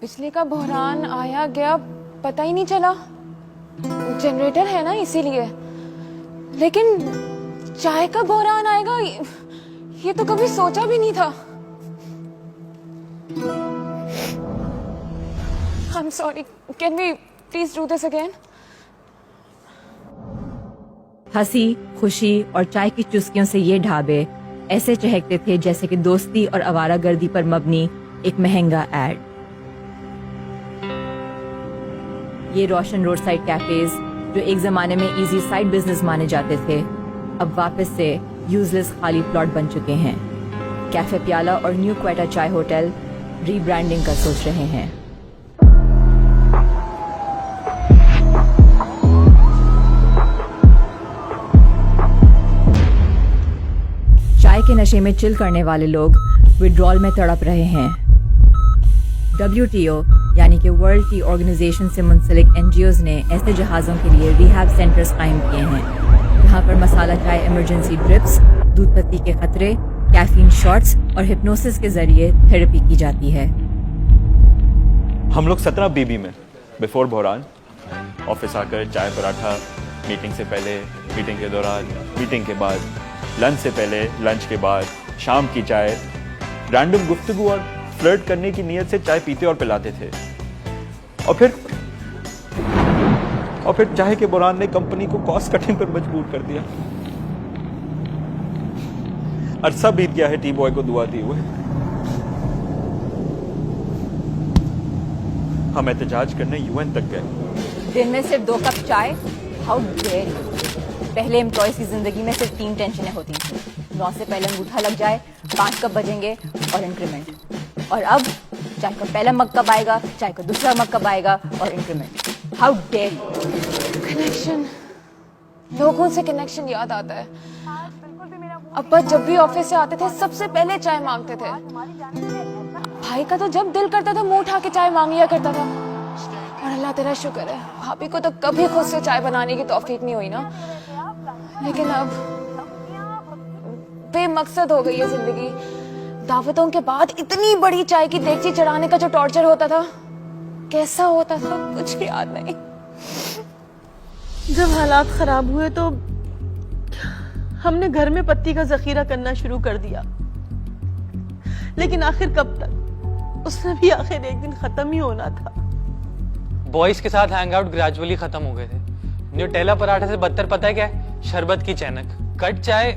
बिजली का बहरान आया गया पता ही नहीं चला। जनरेटर है ना इसीलिए। लेकिन चाय का बहरान आएगा ये तो कभी सोचा भी नहीं था। I'm sorry. Can we please do this again? हंसी, खुशी और चाय की चुस्कियों से ये ढाबे ऐसे चहकते थे जैसे कि दोस्ती और आवारागर्दी पर मबनी एक महंगा एड। ये रोशन रोड साइड कैफेज जो एक जमाने में इजी साइड बिजनेस माने जाते थे, अब वापस से यूजलेस खाली प्लॉट बन चुके हैं। कैफे प्याला और न्यू क्वेटा चाय होटल रीब्रांडिंग का सोच रहे हैं। चाय के नशे में चिल करने वाले लोग विड्रॉल में तड़प रहे हैं। WTO यानी कि वर्ल्ड टी ऑर्गेनाइजेशन से मुंसलिक NGOs ने ऐसे जहाज़ों के लिए रिहैब सेंटर्स कायम किए हैं जहां पर मसाला चाय इमरजेंसी ड्रिप्स, दूध पत्ती के खतरे, कैफीन शॉट्स और हिप्नोसिस के जरिए थेरेपी की जाती है। हम लोग 17 BB में बिफोर बहरान ऑफिस आकर चाय पराठा, मीटिंग से पहले, मीटिंग के दौरान, मीटिंग के बाद, लंच से पहले, लंच के बाद, शाम की चाय, रैंडम गुफ्तगू और फ्लर्ट करने की नीयत से चाय पीते और पिलाते थे। और फिर चाय के बहरान ने कंपनी को कॉस्ट कटिंग पर मजबूर कर दिया। अरसा बीत गया है टी बॉय को दुआ दी हुए। हम एहतजाज करने UN तक गए। दिन में सिर्फ 2 कप चाय, हाउ डेयर यू। पहले एम्प्लॉयज की जिंदगी में सिर्फ 3 टेंशनें होती थी। 9 से पहले अंगूठा लग जाए, 5 कब बजेंगे और इंक्रीमेंट। और अब चाय का पहला मग कब आएगा, चाय का दूसरा मग कब आएगा और increment. How dare you. Connection, लोगों से कनेक्शन याद आता है। अब्बा जब भी ऑफिस से आते थे सबसे पहले चाय मांगते थे। भाई का तो जब दिल करता था मुंह उठा के चाय मांग लिया करता था। और अल्लाह तेरा शुक्र है भाभी को तो कभी खुद से चाय बनाने की तौफीक नहीं हुई ना। लेकिन अब बेमकसद हो गई है जिंदगी। दावतों के बाद इतनी बड़ी चाय की देगची चढ़ाने का जो टॉर्चर होता था, कैसा होता था कुछ भी याद नहीं। जब हालात खराब हुए तो हमने घर में पत्ती का जखीरा करना शुरू कर दिया। लेकिन आखिर कब तक? उसने भी आखिर एक दिन खत्म ही होना था। बॉयज के साथ हैंगआउट ग्रेजुअली खत्म हो गए थे। न्यूटेला पराठे से बदतर पता है क्या है? शरबत की चैनक। कट चाय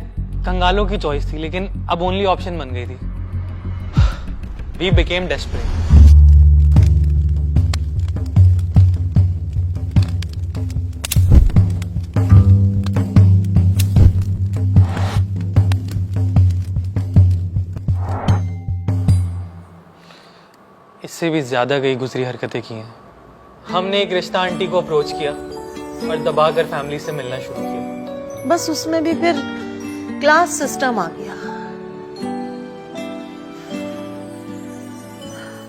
कंगालों की चॉइस थी, लेकिन अब ओनली ऑप्शन बन गई थी। We became desperate. इससे भी ज्यादा कई गुजरी हरकतें की हैं। हमने एक रिश्ता आंटी को अप्रोच किया और दबाकर फैमिली से मिलना शुरू किया। बस उसमें भी फिर क्लास सिस्टम आ गया।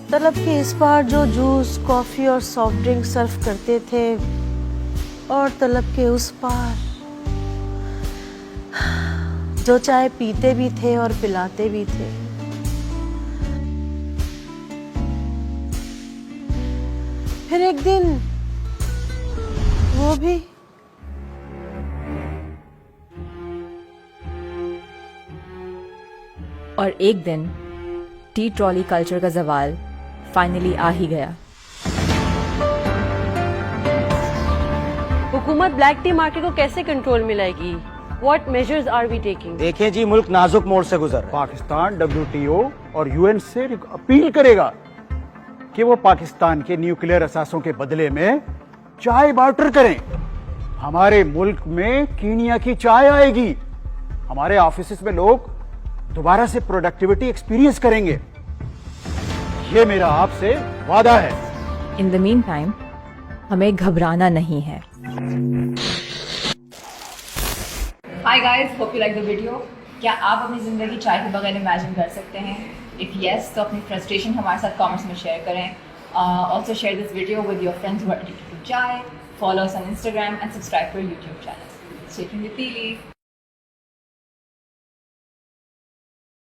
तलब के इस बार जो जूस, कॉफी और सॉफ्ट ड्रिंक सर्व करते थे, और तलब के उस पार जो चाय पीते भी थे और पिलाते भी थे। फिर एक दिन वो भी। और एक दिन टी ट्रॉली कल्चर का जवाल फाइनली आ ही गया। हुकूमत ब्लैक टी मार्केट को कैसे कंट्रोल में लाएगी? What measures are we taking? देखें जी, मुल्क नाजुक मोड़ से गुजर रहा है। पाकिस्तान WTO और UN से अपील करेगा कि वो पाकिस्तान के न्यूक्लियर असासों के बदले में चाय बार्टर करें। हमारे मुल्क में कीनिया की चाय आएगी। हमारे ऑफिस में लोग दोबारा से प्रोडक्टिविटी एक्सपीरियंस करेंगे। ये मेरा आपसे वादा है। इन द मीन टाइम हमें घबराना नहीं है। Hi guys, hope you like the video. क्या आप अपनी जिंदगी चाय के बगैर इमेजिन कर सकते हैं? इफ यस, तो अपनी फ्रस्ट्रेशन हमारे साथ कमेंट्स में शेयर करें। Also share this video with your friends who are addicted to chai. Follow us on Instagram and subscribe to our YouTube channel. Stay tuned with Teeli.